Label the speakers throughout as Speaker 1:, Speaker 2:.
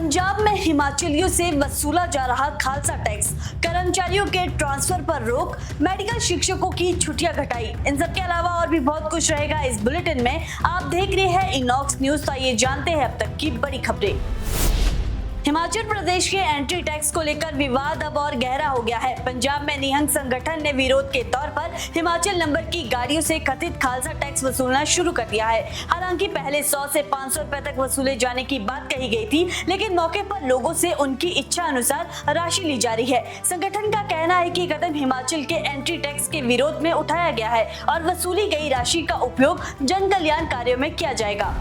Speaker 1: पंजाब में हिमाचलियों से वसूला जा रहा खालसा टैक्स, कर्मचारियों के ट्रांसफर पर रोक, मेडिकल शिक्षकों की छुट्टियां घटाई। इन सब के अलावा और भी बहुत कुछ रहेगा इस बुलेटिन में। आप देख रहे हैं इनॉक्स न्यूज। तो आइए जानते हैं अब तक की बड़ी खबरें। हिमाचल प्रदेश के एंट्री टैक्स को लेकर विवाद अब और गहरा हो गया है। पंजाब में निहंग संगठन ने विरोध के तौर पर हिमाचल नंबर की गाड़ियों से कथित खालसा टैक्स वसूलना शुरू कर दिया है। हालांकि पहले 100 से 500 रुपए तक वसूले जाने की बात कही गई थी, लेकिन मौके पर लोगों से उनकी इच्छा अनुसार राशि ली जा रही है। संगठन का कहना है कि कदम हिमाचल के एंट्री टैक्स के विरोध में उठाया गया है और वसूली गई राशि का उपयोग जन कल्याण कार्यों में किया जाएगा।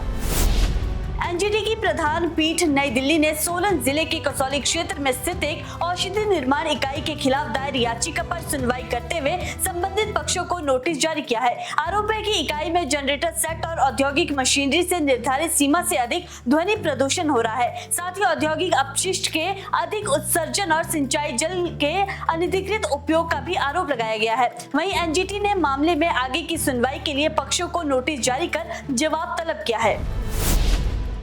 Speaker 1: एनजीटी की प्रधान पीठ नई दिल्ली ने सोलन जिले के कसौली क्षेत्र में स्थित एक औषधि निर्माण इकाई के खिलाफ दायर याचिका पर सुनवाई करते हुए संबंधित पक्षों को नोटिस जारी किया है। आरोप है कि इकाई में जनरेटर सेट और औद्योगिक मशीनरी से निर्धारित सीमा से अधिक ध्वनि प्रदूषण हो रहा है। साथ ही औद्योगिक अपशिष्ट के अधिक उत्सर्जन और सिंचाई जल के अनधिकृत उपयोग का भी आरोप लगाया गया है। वहीं एनजीटी ने मामले में आगे की सुनवाई के लिए पक्षों को नोटिस जारी कर जवाब तलब किया है।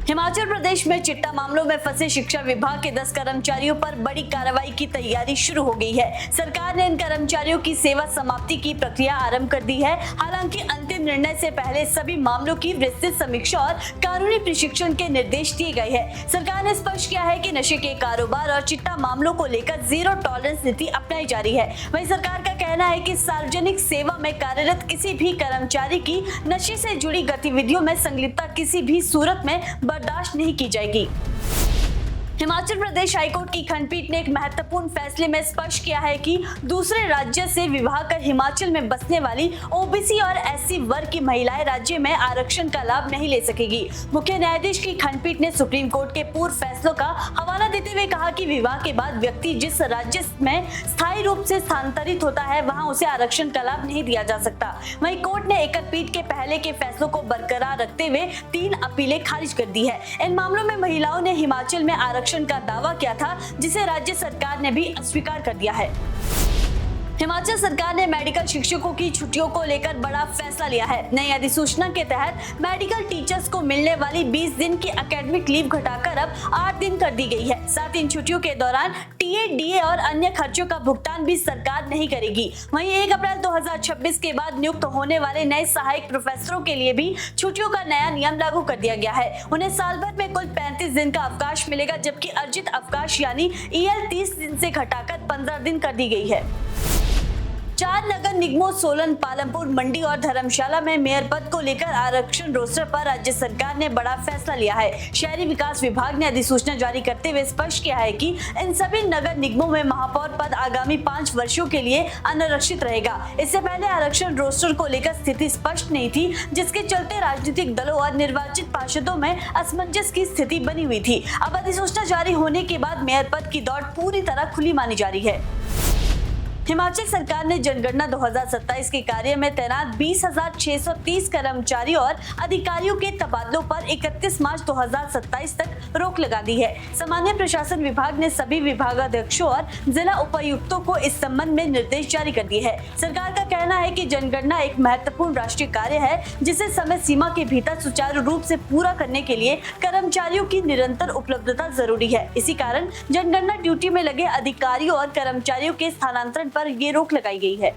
Speaker 1: हिमाचल प्रदेश में चिट्टा मामलों में फंसे शिक्षा विभाग के 10 कर्मचारियों पर बड़ी कार्रवाई की तैयारी शुरू हो गई है। सरकार ने इन कर्मचारियों की सेवा समाप्ति की प्रक्रिया आरंभ कर दी है। हालांकि अंतिम निर्णय से पहले सभी मामलों की विस्तृत समीक्षा और कानूनी प्रशिक्षण के निर्देश दिए गए हैं। सरकार ने स्पष्ट किया है कि नशे के कारोबार और चिट्टा मामलों को लेकर जीरो टॉलरेंस नीति अपनाई जा रही है। वहीं सरकार का कहना है कि सार्वजनिक सेवा में कार्यरत किसी भी कर्मचारी की नशे से जुड़ी गतिविधियों में संलिप्तता किसी भी सूरत में बर्दाश्त नहीं की जाएगी। हिमाचल प्रदेश हाईकोर्ट की खंडपीठ ने एक महत्वपूर्ण फैसले में स्पष्ट किया है कि दूसरे राज्य से विवाह कर हिमाचल में बसने वाली ओबीसी और एससी वर्ग की महिलाएं राज्य में आरक्षण का लाभ नहीं ले सकेगी। मुख्य न्यायाधीश की खंडपीठ ने सुप्रीम कोर्ट के पूर्व फैसलों का हवाला देते हुए कहा कि विवाह के बाद व्यक्ति जिस राज्य में स्थायी रूप से स्थानांतरित होता है, वहाँ उसे आरक्षण का लाभ नहीं दिया जा सकता। वहीं कोर्ट ने एकल पीठ के पहले के फैसलों को बरकरार रखते हुए 3 अपीलें खारिज कर दी है। इन मामलों में महिलाओं ने हिमाचल में आरक्षण का दावा किया था, जिसे राज्य सरकार ने भी अस्वीकार कर दिया है। हिमाचल सरकार ने मेडिकल शिक्षकों की छुट्टियों को लेकर बड़ा फैसला लिया है। नई अधिसूचना के तहत मेडिकल टीचर्स को मिलने वाली 20 दिन की एकेडमिक लीव घटाकर अब 8 दिन कर दी गई है। साथ ही इन छुट्टियों के दौरान टीए, डीए और अन्य खर्चों का भुगतान भी सरकार नहीं करेगी। वहीं 1 अप्रैल 2026 के बाद नियुक्त होने वाले नए सहायक प्रोफेसरों के लिए भी छुट्टियों का नया नियम लागू कर दिया गया है। उन्हें साल भर में कुल 35 दिन का अवकाश मिलेगा, जबकि अर्जित अवकाश यानी ईएल 30 दिन से घटाकर 15 दिन कर दी गई है। 4 नगर निगमों सोलन, पालमपुर, मंडी और धर्मशाला में मेयर पद को लेकर आरक्षण रोस्टर पर राज्य सरकार ने बड़ा फैसला लिया है। शहरी विकास विभाग ने अधिसूचना जारी करते हुए स्पष्ट किया है कि इन सभी नगर निगमों में महापौर पद आगामी 5 वर्षों के लिए अनारक्षित रहेगा। इससे पहले आरक्षण रोस्टर को लेकर स्थिति स्पष्ट नहीं थी, जिसके चलते राजनीतिक दलों और निर्वाचित पार्षदों में असमंजस की स्थिति बनी हुई थी। अब अधिसूचना जारी होने के बाद मेयर पद की दौड़ पूरी तरह खुली मानी जा रही है। हिमाचल सरकार ने जनगणना 2027 के कार्य में तैनात 20,630 कर्मचारी और अधिकारियों के तबादलों पर 31 मार्च 2027 तक रोक लगा दी है। सामान्य प्रशासन विभाग ने सभी विभागाध्यक्षों और जिला उपायुक्तों को इस संबंध में निर्देश जारी कर दिए हैं। सरकार का कहना है कि जनगणना एक महत्वपूर्ण राष्ट्रीय कार्य है, जिसे समय सीमा के भीतर सुचारू रूप से पूरा करने के लिए कर्मचारियों की निरंतर उपलब्धता जरूरी है। इसी कारण जनगणना ड्यूटी में लगे अधिकारियों और कर्मचारियों के स्थानांतरण पर ये रोक लगाई गई है।